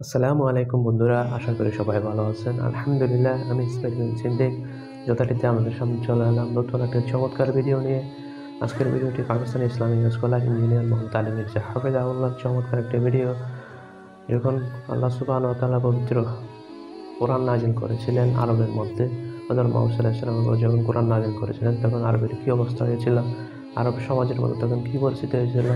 আসসালামু আলাইকুম বন্ধুরা, আশা করি সবাই ভালো আছেন। আলহামদুলিল্লাহ, আমি ইসমাইল বিন সিদ্দিক যথারীতি আমাদের সামনে চলে এলাম নতুন একটা চমৎকার ভিডিও নিয়ে। আজকের ভিডিওটি পাকিস্তানি ইসলামিক স্কলার ইঞ্জিনিয়ার মোহাম্মদ আলী মির্জা হাফিজাহুল্লাহর চমৎকার একটি ভিডিও। যখন আল্লাহ সুবহানাহু ওয়া তাআলা পবিত্র কোরআন নাজিল করেছিলেন আরবের মধ্যে, হযরত মুহাম্মদ সাল্লাল্লাহু আলাইহি ওয়াসাল্লাম যখন কোরআন নাজিল করেছিলেন তখন আরবের কী অবস্থা হয়েছিল, আরব সমাজের মধ্যে তখন কী পরিস্থিতি হয়েছিল।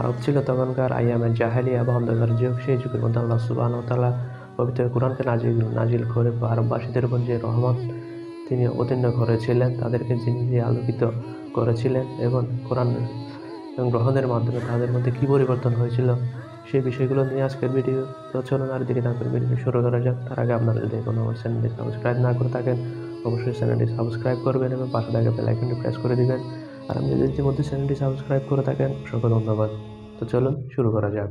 আরব ছিল তখনকার আইয়ামে জাহেলিয়া বা অন্ধকার যুগ। সেই যুগের মধ্যে আল্লাহ সুবহানাহু ওয়া তাআলা পবিত্র কোরআনকে নাজিল করে আরববাসীদের উপর যে রহমত তিনি অতীর্ণ করেছিলেন, তাদেরকে যিনি আলোকিত করেছিলেন এবং কোরআন গ্রহণের মাধ্যমে তাদের মধ্যে কী পরিবর্তন হয়েছিল সেই বিষয়গুলো নিয়ে আজকের ভিডিও। তো চলুন আর দিকে না করে ভিডিও শুরু করা যাক। তার আগে আপনারা যদি কোনো আমার চ্যানেলটি সাবস্ক্রাইব না করে থাকেন অবশ্যই চ্যানেলটি সাবস্ক্রাইব করবেন এবং পাশে থাকা বেল আইকনটি প্রেস করে দিবেন। আর আপনি যদি ইতিমধ্যে চ্যানেলটি সাবস্ক্রাইব করে থাকেন অসংখ্য ধন্যবাদ। তো চলুন শুরু করা যাক।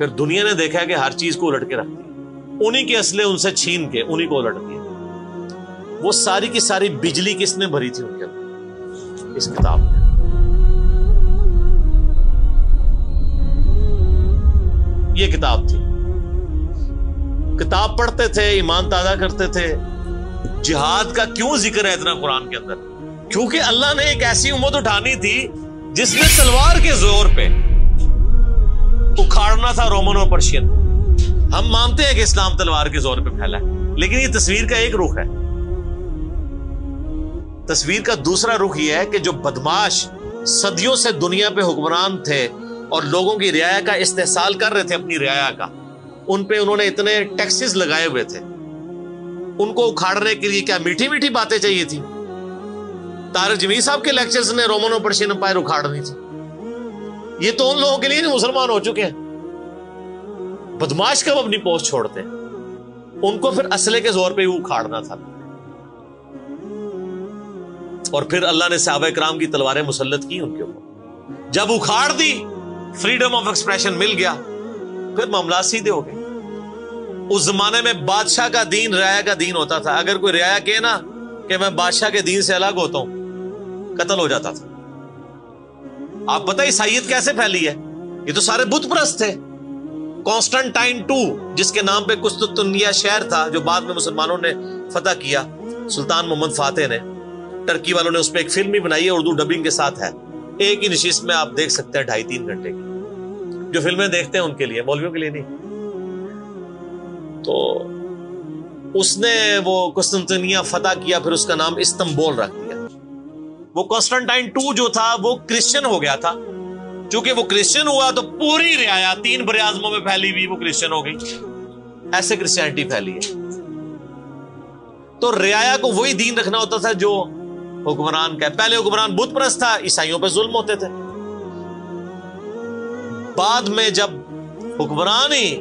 پھر دنیا نے دیکھا کہ ہر چیز کو الٹ کے رکھ دیا, انہی کے اسلحے ان سے چھین کے انہی کو الٹ دیا. وہ ساری کی ساری بجلی کس نے بھری تھی ان کے اندر؟ اس کتاب میں. یہ کتاب تھی. کتاب پڑھتے تھے, ایمان تازہ کرتے تھے. جہاد کا کیوں ذکر ہے اتنا قرآن کے اندر؟ کیونکہ اللہ نے ایک ایسی امت اٹھانی تھی جس نے تلوار کے زور پہ اکھاڑنا تھا رومن اور پرشین. ہم مانتے ہیں کہ اسلام تلوار کے زور پہ پھیلا ہے, لیکن یہ تصویر کا ایک رخ ہے. تصویر کا دوسرا رخ یہ ہے کہ جو بدماش صدیوں سے دنیا پہ حکمران تھے اور لوگوں کی رعایا کا استحصال کر رہے تھے, اپنی رعایا کا, ان پہ انہوں نے اتنے ٹیکسز لگائے ہوئے تھے. ان کو اکھاڑنے کے لیے کیا میٹھی میٹھی باتیں چاہیے تھی؟ طارق جمیل صاحب کے لیکچرز نے رومن اور پرشین امپائر اکھاڑنی تھی. یہ تو ان لوگوں کے لیے مسلمان ہو چکے ہیں. بدماش کب اپنی پوسٹ چھوڑتے ہیں؟ ان کو پھر اسلحے کے زور پہ ہی اکھاڑنا تھا. اور پھر اللہ نے صحابہ کرام کی تلواریں مسلط کی ان کے اوپر. جب اکھاڑ دی, فریڈم آف ایکسپریشن مل گیا, پھر معاملات سیدھے ہو گئے. اس زمانے میں بادشاہ کا دین رعایا کا دین ہوتا تھا. اگر کوئی رعایا کہے نا کہ میں بادشاہ کے دین سے الگ ہوتا ہوں, قتل ہو جاتا تھا. آپ پتہ عیسائیت کیسے پھیلی ہے؟ یہ تو سارے بت پرست تھے. کانسٹنٹائن II, جس کے نام پہ قسطنطنیہ شہر تھا جو بعد میں مسلمانوں نے فتح کیا, سلطان محمد فاتح نے, ٹرکی والوں نے اس پہ ایک فلم بھی بنائی ہے, اردو ڈبنگ کے ساتھ ہے. ایک ہی نشست میں آپ دیکھ سکتے ہیں 2.5-3 گھنٹے کی. جو فلمیں دیکھتے ہیں ان کے لیے, مولویوں کے لیے نہیں. تو اس نے وہ قسطنطنیہ فتح کیا, پھر اس کا نام استنبول رکھ دیا. وہ کانسٹنٹائن II جو تھا وہ کرسچن ہو گیا تھا. چونکہ وہ کرسچن ہوا تو پوری رعایا 3 براعظموں میں پھیلی ہوئی وہ کرسچن ہو گئی. ایسے کرسچینٹی پھیلی ہے. تو رعایا کو وہی دین رکھنا ہوتا تھا جو حکمران کا ہے. پہلے حکمران بت پرست تھا, عیسائیوں پہ ظلم ہوتے تھے. بعد میں جب حکمران ہی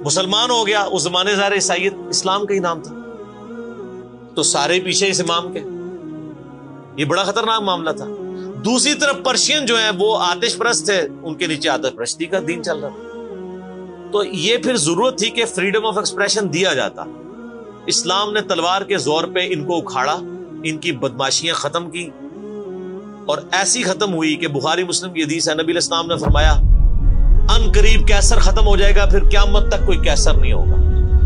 مسلمان ہو گیا, اس زمانے ظاہر عیسائیت اسلام کا ہی نام تھا, تو سارے پیچھے اس امام کے. یہ بڑا خطرناک معاملہ تھا. دوسری طرف پرشین جو ہیں وہ آتش پرست تھے, ان کے نیچے آتش پرستی کا دین چل رہا تھا. تو یہ پھر ضرورت تھی کہ فریڈم آف ایکسپریشن دیا جاتا. اسلام نے تلوار کے زور پہ ان کو اکھاڑا, ان کی بدماشیاں ختم کی, اور ایسی ختم ہوئی کہ بخاری مسلم کی حدیث ہے, نبی علیہ السلام نے فرمایا ان قریب کیسر ختم ہو جائے گا, پھر قیامت تک کوئی کیسر نہیں ہوگا.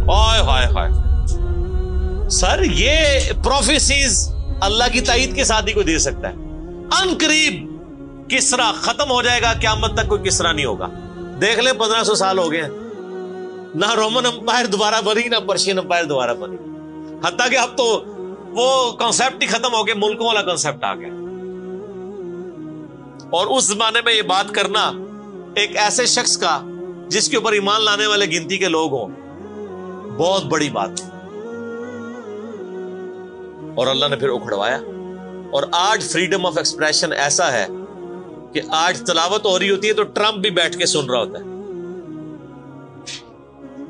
ہائے ہائے ہائے سر, یہ پروفیسیز اللہ کی تائید کے ساتھ ہی کوئی دے سکتا ہے. ان قریب کسرا ختم ہو جائے گا, قیامت تک کوئی کسرا نہیں ہوگا. دیکھ لیں 1500 سال ہو گئے ہیں, نہ رومن امپائر دوبارہ بنی, نہ پرشین امپائر دوبارہ بنی. حتیٰ کہ اب تو وہ کانسیپٹ ہی ختم ہو گئے, ملکوں والا کانسیپٹ آ گیا. اور اس زمانے میں یہ بات کرنا ایک ایسے شخص کا جس کے اوپر ایمان لانے والے گنتی کے لوگ ہوں, بہت بڑی بات. اور اللہ نے پھر اکھڑوایا. اور آج فریڈم آف ایکسپریشن ایسا ہے کہ آج تلاوت ہو رہی ہوتی ہے تو ٹرمپ بھی بیٹھ کے سن رہا ہوتا ہے.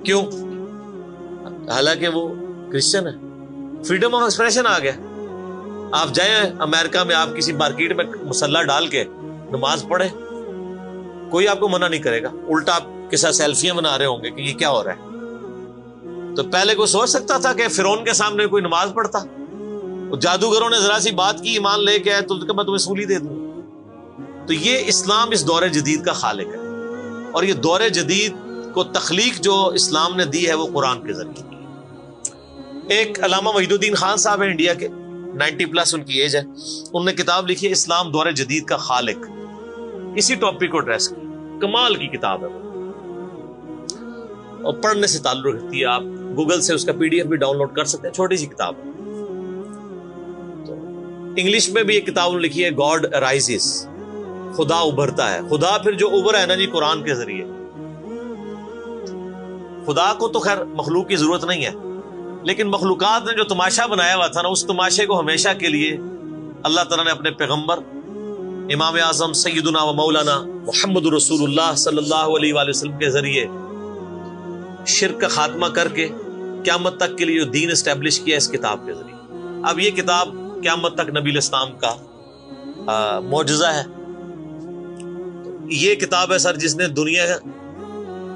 کیوں؟ حالانکہ وہ کرسچن ہے. فریڈم آف ایکسپریشن آ گیا. آپ جائیں امریکہ میں, آپ کسی مارکیٹ میں مسلح ڈال کے نماز پڑھیں, کوئی آپ کو منع نہیں کرے گا. الٹا آپ کے ساتھ سیلفیاں بنا رہے ہوں گے کہ یہ کیا ہو رہا ہے. تو پہلے کوئی سوچ سکتا تھا کہ فرعون کے سامنے کوئی نماز پڑھتا؟ جادوگروں نے ذرا سی بات کی, ایمان لے کے آئے تو میں تمہیں سولی دے دوں. تو یہ اسلام اس دور جدید کا خالق ہے, اور یہ دور جدید کو تخلیق جو اسلام نے دی ہے وہ قرآن کے ذریعے. ایک علامہ وحید الدین خان صاحب ہیں انڈیا کے, 90+ ان کی ایج ہے. انہوں نے کتاب لکھی ہے اسلام دور جدید کا خالق. اسی ٹاپک کو ایڈریس کی, کمال کی کتاب ہے وہ, اور پڑھنے سے تعلق رکھتی ہے. آپ گوگل سے اس کا PDF بھی ڈاؤن لوڈ کر سکتے ہیں, چھوٹی سی کتاب ہے. تو انگلش میں بھی ایک کتاب لکھی ہے گاڈ رائزز, خدا ابھرتا ہے. خدا پھر جو ابھرا ہے نا جی قرآن کے ذریعے. خدا کو تو خیر مخلوق کی ضرورت نہیں ہے, لیکن مخلوقات نے جو تماشا بنایا ہوا تھا نا, اس تماشے کو ہمیشہ کے لیے اللہ تعالیٰ نے اپنے پیغمبر امام اعظم سیدنا و مولانا محمد رسول اللہ صلی اللہ علیہ وآلہ وسلم کے ذریعے شرک کا خاتمہ کر کے قیامت تک کے لیے جو دین اسٹیبلش کیا اس کتاب کے ذریعے. اب یہ کتاب قیامت تک نبی علیہ السلام کا معجزہ ہے. یہ کتاب ہے سر جس نے دنیا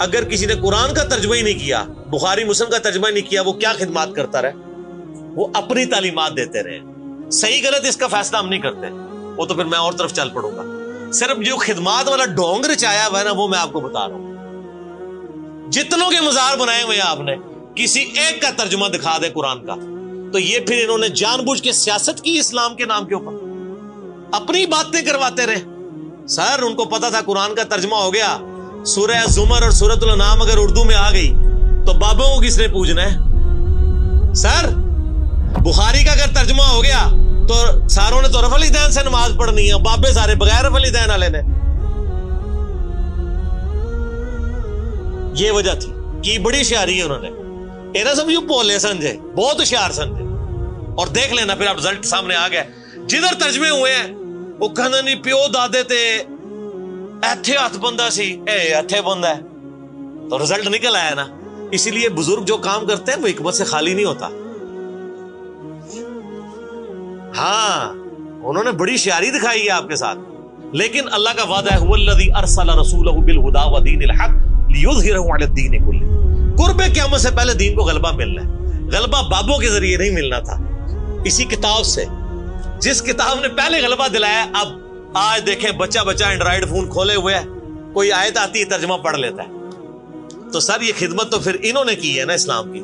اگر کسی نے قرآن کا ترجمہ ہی نہیں کیا, بخاری مسلم کا ترجمہ ہی نہیں کیا, وہ کیا خدمات کرتا رہے؟ وہ اپنی تعلیمات دیتے رہے. صحیح غلط اس کا فیصلہ ہم نہیں کرتے, وہ تو پھر میں اور طرف چل پڑوں گا. صرف جو خدمات والا ڈھونگ رچایا ہوا ہے نا, وہ میں آپ کو بتا رہا ہوں. جتنوں کے مزار بنائے ہوئے آپ نے, کسی ایک کا ترجمہ دکھا دے قرآن کا, تو یہ پھر انہوں نے جان بوجھ کے سیاست کی اسلام کے نام کے اوپر, اپنی باتیں کرواتے رہے. سر ان کو پتا تھا قرآن کا ترجمہ ہو گیا, سورہ زمر اور سورۃ الانعام اگر اردو میں آ گئی تو بابوں کو کس نے پوجنا ہے؟ سر بخاری کا اگر ترجمہ ہو گیا تو ساروں نے تو رفع الیدین سے نماز پڑھنی ہے, بابے سارے بغیر رفع الیدین والے نے. یہ وجہ تھی کہ بڑی ہوشیاری ہے انہوں نے. اینا سمجھو بولے سمجھے, بہت ہوشیار سمجھے. اور دیکھ لینا پھر اب رزلٹ سامنے آ گیا. جدھر ترجمے ہوئے ہیں وہ کہنا نہیں پیو دادے تے ایتھے ہاتھ بندہ سی, ایتھے بندہ ہے, تو رزلٹ نکل آیا نا. اسی لیے بزرگ جو کام کرتے ہیں وہ حکمت سے خالی نہیں ہوتا. ہاں انہوں نے بڑی شیاری دکھائی ہے آپ کے ساتھ, لیکن اللہ کا وعدہ ہے, هو الذی ارسل رسولہ بالہدی ودین الحق لیظہرہ علی الدین کلہ. قرب قیامت سے پہلے دین کو غلبہ ملنا ہے. غلبہ بابوں کے ذریعے نہیں ملنا تھا, اسی کتاب سے. جس کتاب نے پہلے غلبہ دلایا, اب آج دیکھیں بچہ اینڈرائیڈ فون کھولے ہوئے ہے, کوئی آیت آتی ہے ترجمہ پڑھ لیتا ہے. تو سر یہ خدمت تو پھر انہوں نے کی ہے نا اسلام کی.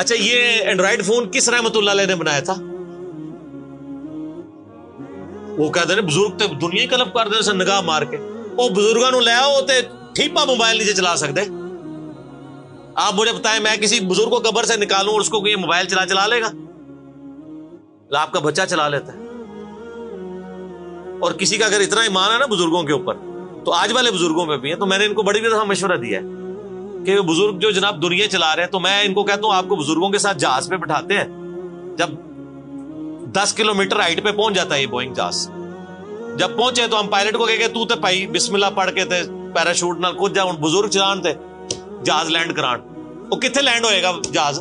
اچھا یہ اینڈرائیڈ فون کس رحمت اللہ علیہ نے بنایا تھا؟ وہ کہتے ہیں بزرگ تے دنیا ہی کلب کر دے سے نگاہ مار کے. وہ بزرگاں نو لے آؤ تے ٹھیپا موبائل نیچے چلا سکتے. آپ مجھے بتائیں میں کسی بزرگ کو قبر سے نکالوں اور اس کو کوئی موبائل چلا لے گا؟ آپ کا بچہ چلا لیتا ہے. اور کسی کا اگر اتنا ایمان ہے نا بزرگوں کے اوپر, تو آج والے بزرگوں پہ بھی ہے. تو میں نے ان کو بڑی دفعہ مشورہ دیا ہے کہ بزرگ جو جناب دنیا چلا رہے ہیں, تو میں ان کو کہتا ہوں آپ کو بزرگوں کے ساتھ جہاز پہ بٹھاتے ہیں. جب 10 کلومیٹر ہائٹ پہ پہنچ جاتا ہے یہ بوئنگ جہاز, جب پہنچے تو ہم پائلٹ کو کہے کہ تو تے پائی بسم اللہ پڑھ کے تے پیراشوٹ نال کود جا. بزرگ چلان تے جہاز لینڈ کران, وہ کتنے لینڈ ہوئے گا جہاز؟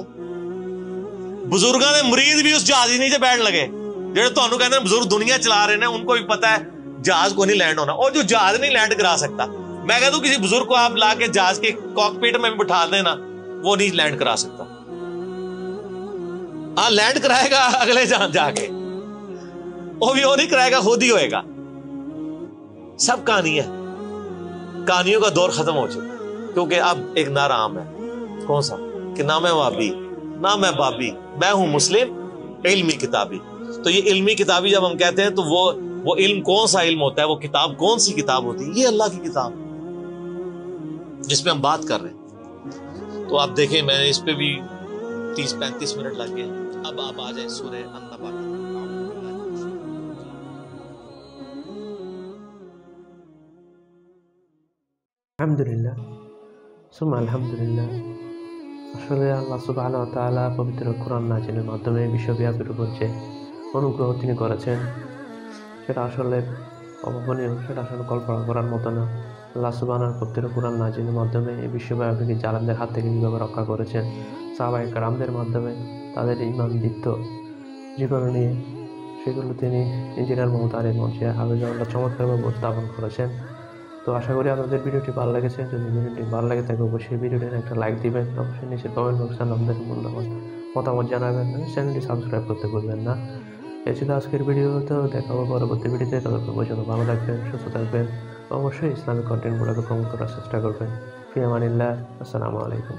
بزرگاں دے مرید بھی اس جہاز ہی نیچے بیٹھ لگے. جڑے تانوں کہندے بزرگ دنیا چلا رہے ہیں, ان کو بھی پتا ہے جہاز کو نہیں لینڈ ہونا. اور جو جہاز نہیں لینڈ کرا سکتا, میں کہتا ہوں کسی بزرگ کو آپ لا کے جہاز کے کاکپٹ میں بھی بٹھا دینا, وہ نہیں لینڈ کرا سکتا. ہاں لینڈ کرائے گا اگلے جہاں جا کے, وہ بھی وہ نہیں کرائے گا, خود ہی ہوئے گا. سب کہانی ہے, کہانیوں کا دور ختم ہو چکا, کیونکہ اب ایک نعرہ عام ہے. کون سا؟ کہ نہ میں وابی نہ میں بابی, میں ہوں مسلم علمی کتابی. تو یہ علمی کتابی جب ہم کہتے ہیں تو وہ علم کون سا علم ہوتا ہے, وہ کتاب کون سی کتاب ہوتی ہے؟ یہ اللہ کی کتاب جس پہ ہم بات کر رہے ہیں. تو آپ دیکھیں میں نے اس پہ بھی 30-35 منٹ لگ گئے. اب آپ آ جائیں سورہ النبا. আলহামদুলিল্লাহ সুম্মা আলহামদুলিল্লাহ. আসলে আল্লাহ সুবহানাহু ওয়া তাআলা পবিত্র কোরআন নাযিলের মাধ্যমে বিশ্বব্যাপীর উপর যে অনুগ্রহ তিনি করেছেন সেটা আসলে অভাবনীয়, সেটা আসলে কল্পনা করার মতো না. আল্লাহ সুবহানাহু পবিত্র কোরআন নাযিলের মাধ্যমে এই বিশ্বব্যাপী জালেমদের হাত থেকে কীভাবে রক্ষা করেছেন, সাহাবায়ে কেরামদের মাধ্যমে তাদের ঈমান দীপ্ত জীবন নিয়ে সেগুলো তিনি ইঞ্জিনিয়ার মমতারির মঞ্চে হাফিজাহুল্লাহ চমৎকারভাবে উপস্থাপন করেছেন. তো আশা করি আপনাদের ভিডিওটি ভালো লেগেছে. যদি ভিডিওটি ভালো লাগে থাকে অবশ্যই ভিডিওটির একটা লাইক দিবেন, অবশ্যই নিচে কমেন্ট বক্সে আপনাদের মূল্যবান মতামত জানাবেন, চ্যানেলটি সাবস্ক্রাইব করতে ভুলবেন না. এই ছিল আজকের ভিডিও. তো দেখা হবে পরবর্তী ভিডিওতে. ততক্ষণ পর্যন্ত ভালো থাকবেন, সুস্থ থাকবেন, অবশ্যই ইসলামিক কন্টেন্টগুলোকে প্রমোট করার চেষ্টা করবেন. ফি আমানিল্লাহ. আসসালামু আলাইকুম.